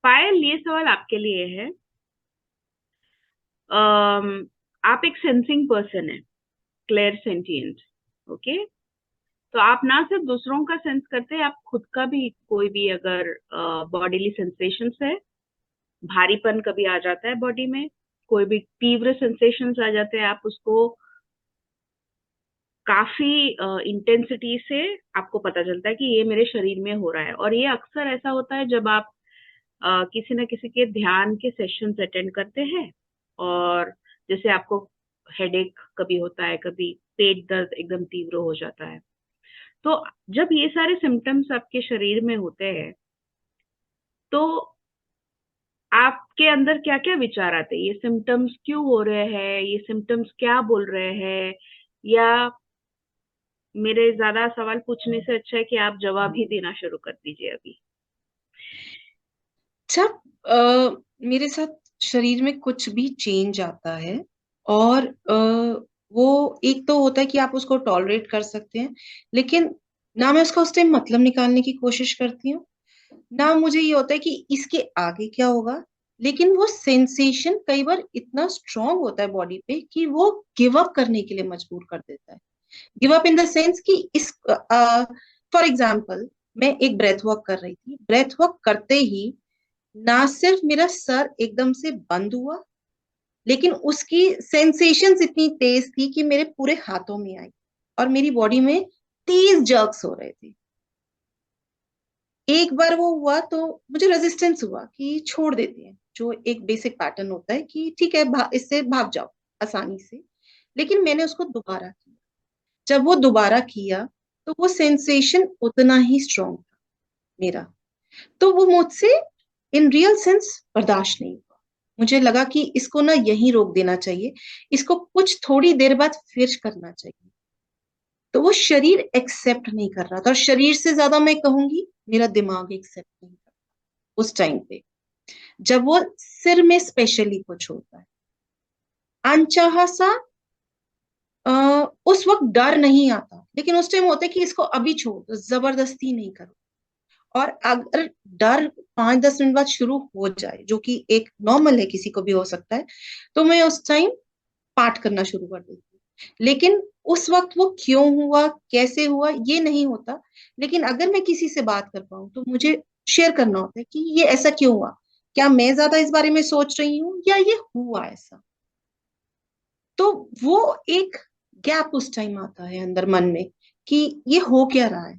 पायल, ये सवाल आपके लिए है। आप एक सेंसिंग पर्सन है, क्लियर सेंटिएंट। ओके। तो आप ना सिर्फ दूसरों का सेंस करते हैं, आप खुद का भी, कोई भी अगर बॉडीली सेंसेशंस है, भारीपन कभी आ जाता है बॉडी में, कोई भी तीव्र सेंसेशंस आ जाते हैं, आप उसको काफी इंटेंसिटी से आपको पता चलता है कि ये मेरे शरीर में हो रहा है। और ये अक्सर ऐसा होता है जब आप किसी न किसी के ध्यान के सेशंस अटेंड करते हैं, और जैसे आपको हेडेक कभी होता है, कभी पेट दर्द एकदम तीव्र हो जाता है। तो जब ये सारे सिम्टम्स आपके शरीर में होते हैं, तो आपके अंदर क्या क्या विचार आते हैं? ये सिम्टम्स क्यों हो रहे हैं, ये सिम्टम्स क्या बोल रहे हैं? या मेरे ज्यादा सवाल पूछने से अच्छा है कि आप जवाब ही देना शुरू कर दीजिए अभी। जब मेरे साथ शरीर में कुछ भी चेंज आता है, और वो एक तो होता है कि आप उसको टॉलरेट कर सकते हैं, लेकिन ना मैं उसका उस टाइम मतलब निकालने की कोशिश करती हूँ, ना मुझे ये होता है कि इसके आगे क्या होगा। लेकिन वो सेंसेशन कई बार इतना स्ट्रांग होता है बॉडी पे कि वो गिव अप करने के लिए मजबूर कर देता है। Give up in the sense कि इस फॉर एग्जाम्पल, मैं एक ब्रेथ वॉक कर रही थी, ब्रेथ वॉक करते ही ना सिर्फ मेरा सर एकदम से बंद हुआ, लेकिन उसकी सेंसेशंस इतनी तेज थी कि मेरे पूरे हाथों में आई, और मेरी बॉडी में तेज जर्क्स हो रहे थे। एक बार वो हुआ तो मुझे रेजिस्टेंस हुआ कि छोड़ देते हैं, जो एक बेसिक पैटर्न होता है कि ठीक है, इससे भाग जाओ आसानी से। लेकिन मैंने उसको दोबारा किया। जब वो दोबारा किया तो वो सेंसेशन उतना ही स्ट्रांग था मेरा। तो वो मुझसे इन रियल सेंस बर्दाश्त नहीं हुआ। मुझे लगा कि इसको ना यहीं रोक देना चाहिए, इसको कुछ थोड़ी देर बाद फिर करना चाहिए। तो वो शरीर एक्सेप्ट नहीं कर रहा था, और शरीर से ज्यादा मैं कहूंगी मेरा दिमाग एक्सेप्ट नहीं कर रहा उस टाइम पे। जब वो सिर में स्पेशली कुछ होता है, अनचाहा सा, उस वक्त डर नहीं आता, लेकिन उस टाइम होता है कि इसको अभी छोड़ दो, जबरदस्ती नहीं करो। और अगर डर 5-10 मिनट बाद शुरू हो जाए, जो कि एक नॉर्मल है, किसी को भी हो सकता है, तो मैं उस टाइम पाठ करना शुरू कर देती हूँ। लेकिन उस वक्त वो क्यों हुआ, कैसे हुआ, ये नहीं होता। लेकिन अगर मैं किसी से बात कर पाऊं तो मुझे शेयर करना होता है कि ये ऐसा क्यों हुआ, क्या मैं ज्यादा इस बारे में सोच रही हूँ, या ये हुआ ऐसा। तो वो एक गैप उस टाइम आता है अंदर मन में कि ये हो क्या रहा है,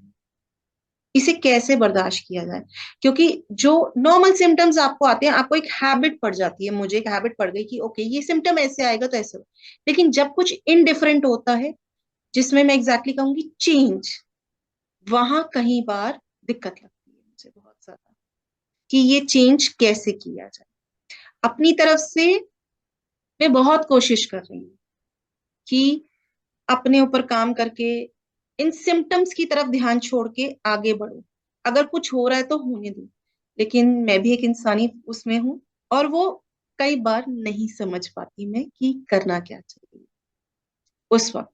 इसे कैसे बर्दाश्त किया जाए। क्योंकि जो नॉर्मल सिम्टम्स आपको आते हैं, आपको एक हैबिट पड़ जाती है, मुझे एक हैबिट पड़ गई कि ओके, ये सिम्टम ऐसे आएगा तो ऐसे होगा। लेकिन जब कुछ इनडिफरेंट होता है, जिसमें मैं एग्जैक्टली कहूंगी चेंज, वहां कहीं बार दिक्कत लगती है मुझे बहुत ज्यादा, कि ये चेंज कैसे किया जाए। अपनी तरफ से मैं बहुत कोशिश कर रही हूँ कि अपने ऊपर काम करके इन सिम्टम्स की तरफ ध्यान छोड़ के आगे बढ़ो। अगर कुछ हो रहा है तो होने दो, लेकिन मैं भी एक इंसानी उसमें हूं, और वो कई बार नहीं समझ पाती मैं कि करना क्या चाहिए उस वक्त।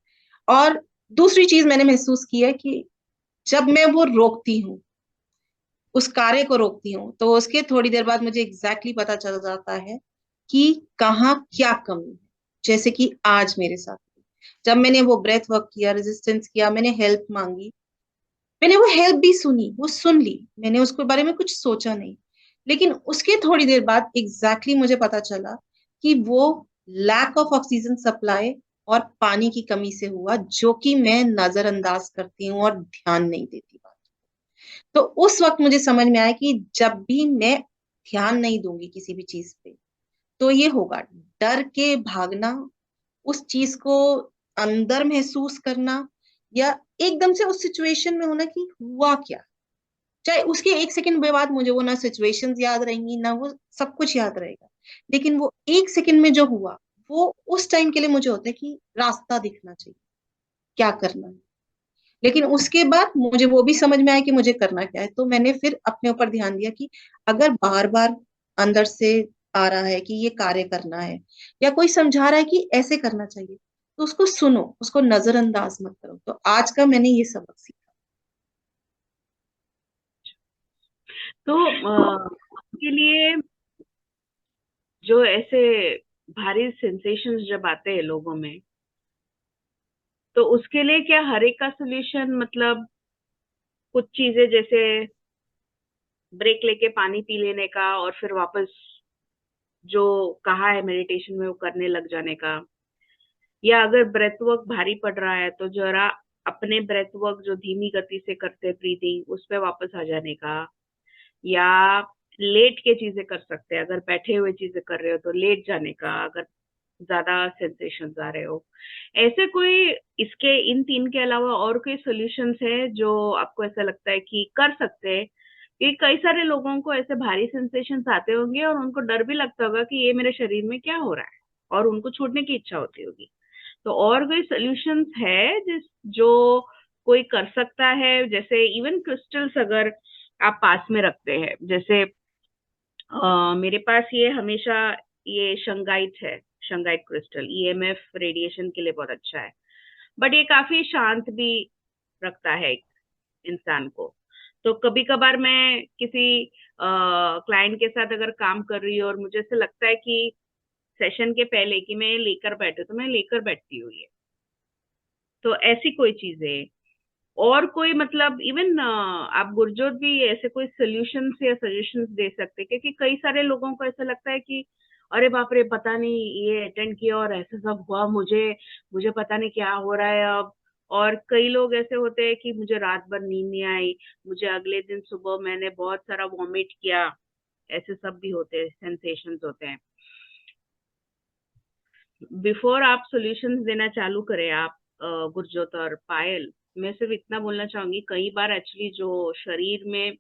और दूसरी चीज मैंने महसूस की है कि जब मैं वो रोकती हूँ, उस कार्य को रोकती हूँ, तो उसके थोड़ी देर बाद मुझे एग्जैक्टली पता चल जाता है कि कहाँ क्या कमी है। जैसे कि आज मेरे साथ, जब मैंने वो ब्रेथ वर्क किया, रेजिस्टेंस किया, मैंने हेल्प मांगी, मैंने वो हेल्प भी सुनी, वो सुन ली, मैंने उसके बारे में कुछ सोचा नहीं। लेकिन उसके थोड़ी देर बाद मुझे पता चला कि वो लैक ऑफ ऑक्सीजन सप्लाई और पानी की कमी से हुआ, जो कि मैं नजरअंदाज करती हूँ और ध्यान नहीं देती बात। तो उस वक्त मुझे समझ में आया कि जब भी मैं ध्यान नहीं दूंगी किसी भी चीज पे, तो ये होगा। डर के भागना, उस चीज को अंदर महसूस करना, या एकदम से उस सिचुएशन में होना कि हुआ क्या, चाहे उसके 1 सेकंड बाद मुझे वो ना सिचुएशंस याद रहेंगी, ना वो सब कुछ याद रहेगा, लेकिन वो 1 सेकंड में जो हुआ, वो उस टाइम के लिए मुझे होता है कि रास्ता दिखना चाहिए, क्या करना है। लेकिन उसके बाद मुझे वो भी समझ में आया कि मुझे करना क्या है, तो मैंने फिर अपने ऊपर ध्यान दिया कि अगर बार बार अंदर से आ रहा है कि ये कार्य करना है, या कोई समझा रहा है कि ऐसे करना चाहिए, तो उसको सुनो, उसको नजरअंदाज मत करो। तो आज का मैंने ये सबक सीखा। तो उसके लिए जो ऐसे भारी सेंसेशंस जब आते हैं लोगों में, तो उसके लिए क्या हर एक का सोल्यूशन, मतलब कुछ चीजें जैसे ब्रेक लेके पानी पी लेने का और फिर वापस जो कहा है मेडिटेशन में वो करने लग जाने का, या अगर ब्रेथ वर्क भारी पड़ रहा है तो जरा अपने ब्रेथ वर्क जो धीमी गति से करते हैं ब्रीदिंग उस पे वापस आ जाने का, या लेट के चीजें कर सकते हैं, अगर बैठे हुए चीजें कर रहे हो तो लेट जाने का, अगर ज्यादा सेंसेशंस आ रहे हो। ऐसे कोई इसके इन तीन के अलावा और कोई सॉल्यूशंस है जो आपको ऐसा लगता है कि कर सकते हैं? क्योंकि कई सारे लोगों को ऐसे भारी सेंसेशंस आते होंगे और उनको डर भी लगता होगा कि ये मेरे शरीर में क्या हो रहा है, और उनको छूटने की इच्छा होती होगी। तो और कोई सॉल्यूशंस है जो कोई कर सकता है? जैसे इवन क्रिस्टल्स अगर आप पास में रखते हैं, जैसे मेरे पास ये हमेशा ये शंगाइट है, शंगाइट क्रिस्टल ईएमएफ रेडिएशन के लिए बहुत अच्छा है, बट ये काफी शांत भी रखता है एक इंसान को। तो कभी कभार मैं किसी क्लाइंट के साथ अगर काम कर रही हूँ और मुझे ऐसा लगता है कि सेशन के पहले कि मैं ये लेकर बैठू, तो मैं लेकर बैठती हूँ ये। तो ऐसी कोई चीजें और कोई, मतलब इवन आप गुरजोत भी ऐसे कोई सोल्यूशंस या सजेशंस दे सकते हैं? क्योंकि कई सारे लोगों को ऐसा लगता है कि अरे बाप रे, पता नहीं ये अटेंड किया और ऐसा सब हुआ, मुझे मुझे पता नहीं क्या हो रहा है अब। और कई लोग ऐसे होते हैं कि मुझे रात भर नींद नहीं आई, मुझे अगले दिन सुबह मैंने बहुत सारा वॉमिट किया, ऐसे सब भी होते हैं, सेंसेशंस होते हैं। बिफोर आप सॉल्यूशंस देना चालू करें आप गुरजोत और पायल, मैं सिर्फ इतना बोलना चाहूंगी, कई बार एक्चुअली जो शरीर में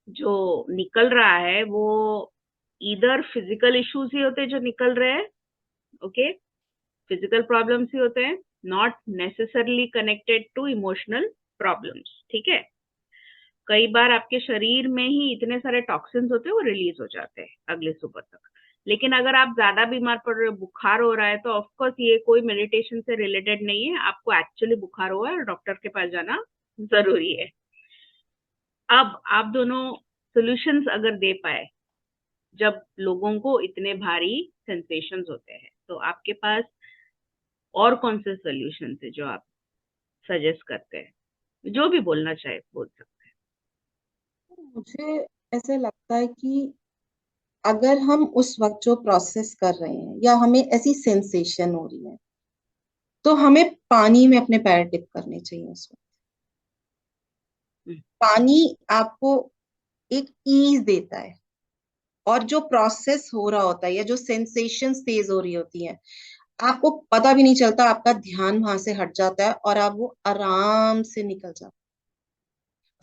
जो निकल रहा है वो इधर फिजिकल इश्यूज ही होते हैं जो निकल रहे हैं। ओके, फिजिकल प्रॉब्लम्स ही होते हैं, not necessarily connected to emotional problems. ठीक है, कई बार आपके शरीर में ही इतने सारे टॉक्सिन्स होते हैं वो रिलीज हो जाते हैं अगले सुबह तक। लेकिन अगर आप ज्यादा बीमार पड़ रहे हो, बुखार हो रहा है, तो ऑफकोर्स ये कोई मेडिटेशन से रिलेटेड नहीं है, आपको एक्चुअली बुखार हुआ है और डॉक्टर के पास जाना जरूरी है। अब आप दोनों सॉल्यूशंस अगर दे पाए, जब लोगों को इतने भारी सेंसेशंस होते हैं, तो आपके पास और कौन से सॉल्यूशंस है जो आप सजेस्ट करते हैं? जो भी बोलना चाहे बोल सकते मुझे ऐसे लगता है कि अगर हम उस वक्त जो प्रोसेस कर रहे हैं या हमें ऐसी सेंसेशन हो रही है, तो हमें पानी में अपने पैर डिप करने चाहिए उस वक्त। हैं। पानी आपको एक ईज देता है, और जो प्रोसेस हो रहा होता है या जो सेंसेशंस तेज हो रही होती हैं, आपको पता भी नहीं चलता, आपका ध्यान वहां से हट जाता है और आप वो आराम से निकल जाता है,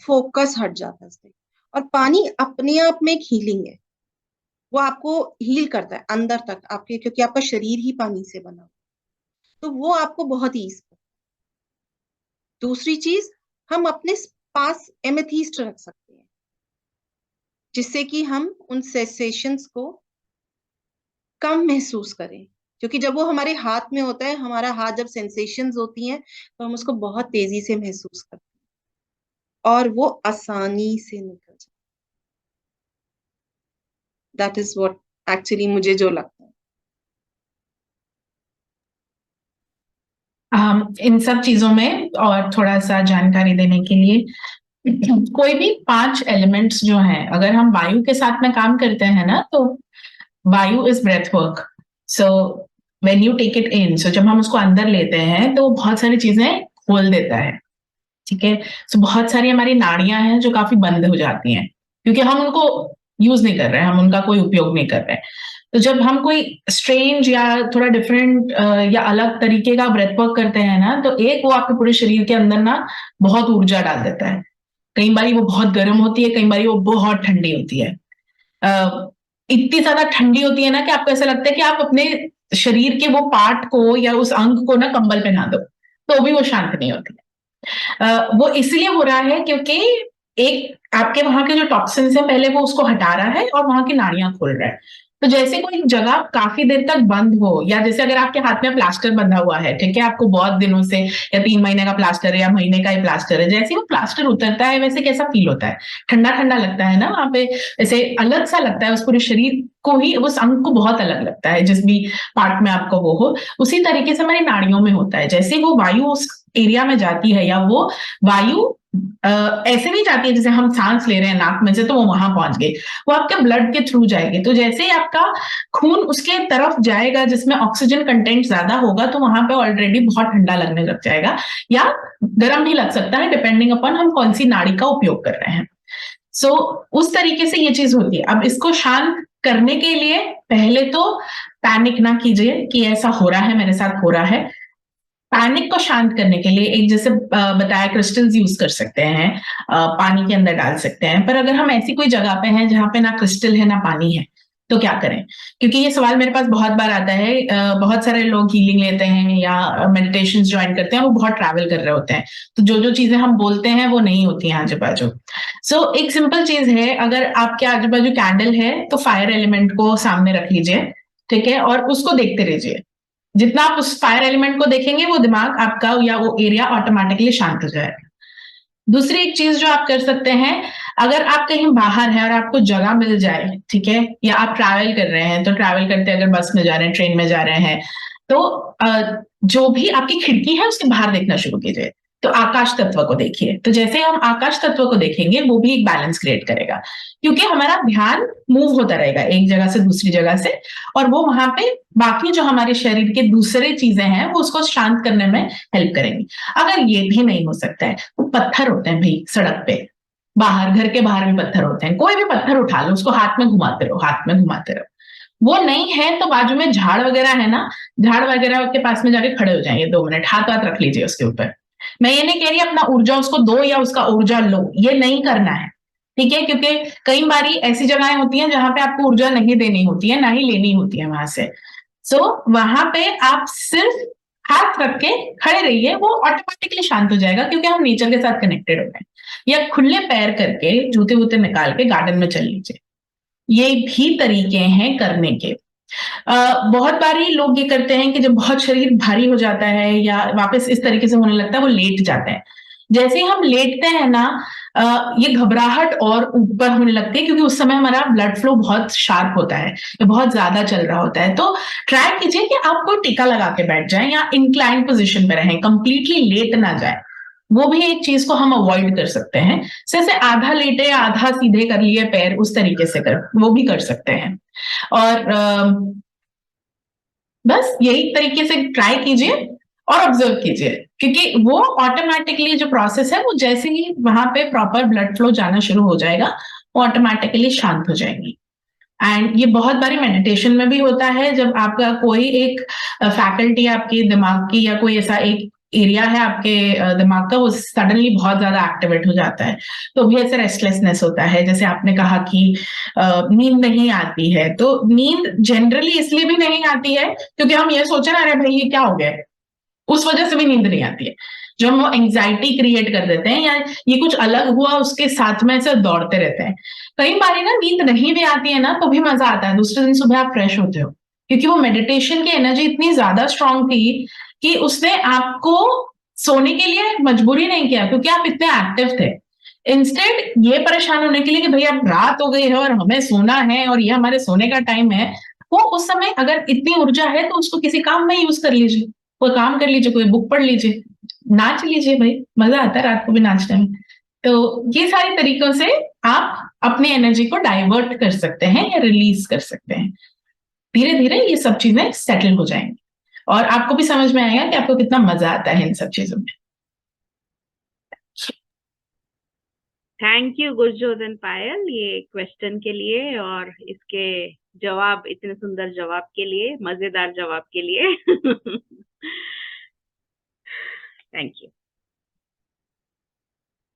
फोकस हट जाता है उससे। और पानी अपने आप में एक हीलिंग है, वो आपको हील करता है अंदर तक आपके, क्योंकि आपका शरीर ही पानी से बना हुआ है। तो वो आपको बहुत ईज। दूसरी चीज, हम अपने पास एमेथीस्ट रख सकते हैं, जिससे कि हम उन सेंसेशंस को कम महसूस करें। क्योंकि जब वो हमारे हाथ में होता है, हमारा हाथ जब सेंसेशंस होती हैं, तो हम उसको बहुत तेजी से महसूस करते हैं और वो आसानी से निकल जाए। दैट इज व्हाट एक्चुअली मुझे जो लगता है। इन सब चीजों में और थोड़ा सा जानकारी देने के लिए, कोई भी 5 एलिमेंट्स जो हैं, अगर हम वायु के साथ में काम करते हैं ना, तो vayu is breath work. So when you take it in, so जब हम उसको अंदर लेते हैं तो बहुत सारी चीजें खोल देता है। ठीक है, सो बहुत सारी हमारी नाड़ियां हैं जो काफी बंद हो जाती हैं, क्योंकि हम उनको यूज नहीं कर रहे हैं, हम उनका कोई उपयोग नहीं कर रहे हैं। तो जब हम कोई स्ट्रेंज या थोड़ा डिफरेंट या अलग तरीके का ब्रेथ वर्क करते हैं ना, तो एक वो आपके पूरे शरीर के अंदर ना बहुत ऊर्जा डाल देता है। कई बार वो बहुत गर्म होती है, कई बार वो बहुत ठंडी होती है। इतनी ज्यादा ठंडी होती है ना कि आपको ऐसा लगता है कि आप अपने शरीर के वो पार्ट को या उस अंग को ना कंबल पहना दो, तो भी वो शांत नहीं होती है। वो इसलिए हो रहा है क्योंकि एक आपके वहां के जो टॉक्सिन्स है, पहले वो उसको हटा रहा है और वहां की नाड़ियां खोल रहा है। तो जैसे कोई जगह काफी देर तक बंद हो, या जैसे अगर आपके हाथ में प्लास्टर बंधा हुआ है, ठीक है, आपको बहुत दिनों से, या 3 महीने का प्लास्टर है या महीने का ही प्लास्टर है, जैसे वो प्लास्टर उतरता है वैसे कैसा फील होता है? ठंडा ठंडा लगता है ना वहां पे, ऐसे अलग सा लगता है उस पूरे शरीर को ही, उस अंग को बहुत अलग लगता है जिस भी पार्ट में आपको वो हो। उसी तरीके से हमारी नाड़ियों में होता है, जैसे वो वायु उस एरिया में जाती है, या वो वायु ऐसे नहीं जाती है जैसे हम सांस ले रहे हैं नाक में से तो वो वहां पहुंच गई, वो आपके ब्लड के थ्रू जाएगी। तो जैसे ही आपका खून उसके तरफ जाएगा जिसमें ऑक्सीजन कंटेंट ज्यादा होगा, तो वहां पे ऑलरेडी बहुत ठंडा लगने लग जाएगा, या गर्म भी लग सकता है, डिपेंडिंग अपॉन हम कौन सी नाड़ी का उपयोग कर रहे हैं। सो उस तरीके से ये चीज होती है। अब इसको शांत करने के लिए पहले तो पैनिक ना कीजिए कि ऐसा हो रहा है, मेरे साथ हो रहा है। पैनिक को शांत करने के लिए एक जैसे बताया क्रिस्टल्स यूज कर सकते हैं, पानी के अंदर डाल सकते हैं। पर अगर हम ऐसी कोई जगह पे हैं जहां पे ना क्रिस्टल है ना पानी है, तो क्या करें? क्योंकि ये सवाल मेरे पास बहुत बार आता है। बहुत सारे लोग हीलिंग लेते हैं या मेडिटेशन ज्वाइन करते हैं, वो बहुत ट्रैवल कर रहे होते हैं, तो जो जो चीजें हम बोलते हैं वो नहीं होती हैं आजू बाजू। सो एक सिंपल चीज है, अगर आपके आजू बाजू कैंडल है तो फायर एलिमेंट को सामने रख लीजिए, ठीक है, और उसको देखते रहिए। जितना आप उस फायर एलिमेंट को देखेंगे वो दिमाग आपका या वो एरिया ऑटोमेटिकली शांत हो जाएगा। दूसरी एक चीज जो आप कर सकते हैं, अगर आप कहीं बाहर हैं और आपको जगह मिल जाए, ठीक है, या आप ट्रैवल कर रहे हैं, तो ट्रैवल करते अगर बस में जा रहे हैं, ट्रेन में जा रहे हैं, तो जो भी आपकी खिड़की है उसके बाहर देखना शुरू कीजिए। तो आकाश तत्व को देखिए। तो जैसे हम आकाश तत्व को देखेंगे वो भी एक बैलेंस क्रिएट करेगा, क्योंकि हमारा ध्यान मूव होता रहेगा एक जगह से दूसरी जगह से, और वो वहां पे बाकी जो हमारे शरीर के दूसरे चीजें हैं वो उसको शांत करने में हेल्प करेंगी। अगर ये भी नहीं हो सकता है, तो पत्थर होते हैं भाई सड़क पे, बाहर, घर के बाहर भी पत्थर होते हैं, कोई भी पत्थर उठा लो, उसको हाथ में घुमाते रहो, हाथ में घुमाते रहो। वो नहीं है तो बाजू में झाड़ वगैरह है ना, झाड़ वगैरह के पास में जाके खड़े हो जाएंगे, 2 मिनट हाथ हाथ रख लीजिए उसके ऊपर। मैं ये नहीं कह रही अपना ऊर्जा उसको दो या उसका ऊर्जा लो, ये नहीं करना है, ठीक है, क्योंकि कई बारी ऐसी जगहें होती हैं जहां पे आपको ऊर्जा नहीं देनी होती है, ना ही लेनी होती है वहां से। सो वहां पे आप सिर्फ हाथ रख के खड़े रहिए, वो ऑटोमेटिकली शांत हो जाएगा, क्योंकि हम नेचर के साथ कनेक्टेड हो गए। या खुले पैर करके जूते वूते निकाल के गार्डन में चल लीजिए, ये भी तरीके हैं करने के। बहुत बारी लोग ये करते हैं कि जब बहुत शरीर भारी हो जाता है या वापस इस तरीके से होने लगता है, वो लेट जाते हैं। जैसे ही हम लेटते हैं ना, ये घबराहट और ऊपर होने लगती है, क्योंकि उस समय हमारा ब्लड फ्लो बहुत शार्प होता है या बहुत ज्यादा चल रहा होता है। तो ट्राई कीजिए कि आप कोई टीका लगा के बैठ जाएं या इंक्लाइन पोजिशन पे रहें, कंप्लीटली लेट ना जाए। वो भी एक चीज को हम अवॉइड कर सकते हैं। जैसे आधा लेटे आधा सीधे कर लिए पैर, उस तरीके से वो भी कर सकते हैं। और बस यही तरीके से ट्राई कीजिए और ऑब्जर्व कीजिए, क्योंकि वो ऑटोमेटिकली जो प्रोसेस है, वो जैसे ही वहां पे प्रॉपर ब्लड फ्लो जाना शुरू हो जाएगा, वो ऑटोमेटिकली शांत हो जाएंगी। एंड ये बहुत बारी मेडिटेशन में भी होता है, जब आपका कोई एक फैकल्टी आपके दिमाग की या कोई ऐसा एक एरिया है आपके दिमाग का, वो सडनली बहुत ज्यादा एक्टिवेट हो जाता है, तो भी ऐसे रेस्टलेसनेस होता है। जैसे आपने कहा कि नींद नहीं आती है, तो नींद जनरली इसलिए भी नहीं आती है क्योंकि हम ये सोचे ना, अरे भाई ये क्या हो गया है, उस वजह से भी नींद नहीं आती है। जो हम एंग्जाइटी क्रिएट कर देते हैं या ये कुछ अलग हुआ उसके साथ में ऐसे दौड़ते रहते हैं। कई बार ना नींद नहीं भी आती है ना, तो भी मजा आता है, दूसरे दिन सुबह आप फ्रेश होते हो, क्योंकि वो मेडिटेशन की एनर्जी इतनी ज्यादा स्ट्रांग थी कि उसने आपको सोने के लिए मजबूरी नहीं किया, क्योंकि आप इतने एक्टिव थे। इंस्टेड ये परेशान होने के लिए कि भाई अब रात हो गई है और हमें सोना है और ये हमारे सोने का टाइम है, वो उस समय अगर इतनी ऊर्जा है तो उसको किसी काम में यूज कर लीजिए, कोई काम कर लीजिए, कोई बुक पढ़ लीजिए, नाच लीजिए, भाई मजा आता है रात को भी नाचने में। तो ये सारे तरीकों से आप अपनी एनर्जी को डाइवर्ट कर सकते हैं या रिलीज कर सकते हैं। धीरे धीरे ये सब चीजें सेटल हो जाएंगी और आपको भी समझ में आएगा कि आपको कितना मजा आता है इन सब चीजों में। थैंक यू गुरजोधन पायल, ये क्वेश्चन के लिए और इसके जवाब, इतने सुंदर जवाब के लिए, मजेदार जवाब के लिए। Thank you.